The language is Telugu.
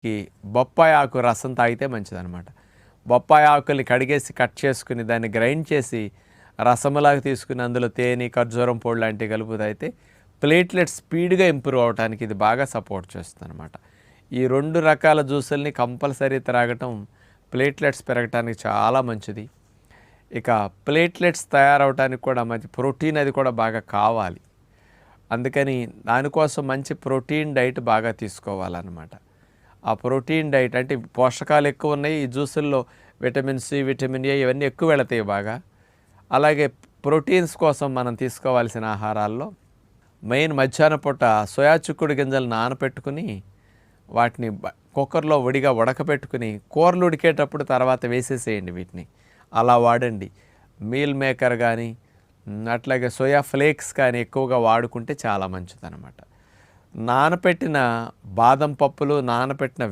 ఈ బొప్పాయి ఆకు రసం తాగితే మంచిదనమాట. బొప్పాయి ఆకుల్ని కడిగేసి కట్ చేసుకుని దాన్ని గ్రైండ్ చేసి రసములాగా తీసుకుని అందులో తేనె, ఖర్జూరం పొడి లాంటివి కలుపు తాగితే ప్లేట్లెట్స్ స్పీడ్గా ఇంప్రూవ్ అవడానికి ఇది బాగా సపోర్ట్ చేస్తుందన్నమాట. ఈ 2 రకాల జ్యూసుల్ని కంపల్సరీ త్రాగటం ప్లేట్లెట్స్ పెరగటానికి చాలా మంచిది. ఇక ప్లేట్లెట్స్ తయారవటానికి కూడా మంచి ప్రోటీన్ అది కూడా బాగా కావాలి. అందుకని దానికోసం మంచి ప్రోటీన్ డైట్ బాగా తీసుకోవాలన్నమాట. ఆ ప్రోటీన్ డైట్ అంటే పోషకాలు ఎక్కువ ఉన్నాయి ఈ జ్యూసుల్లో. విటమిన్ సి, విటమిన్ ఏ ఇవన్నీ ఎక్కువ వెళతాయి బాగా. అలాగే ప్రోటీన్స్ కోసం మనం తీసుకోవాల్సిన ఆహారాల్లో మెయిన్ మధ్యాహ్న పూట సోయా చిక్కుడు గింజలు నానపెట్టుకుని వాటిని కుక్కర్లో విడిగా ఉడకపెట్టుకుని కూరలు ఉడికేటప్పుడు తర్వాత వేసేసేయండి వీటిని. అలా వాడండి. మీల్ మేకర్ కానీ అట్లాగే సోయా ఫ్లేక్స్ కానీ ఎక్కువగా వాడుకుంటే చాలా మంచిదన్నమాట. నానపెట్టిన బాదం పప్పులు, నానపెట్టిన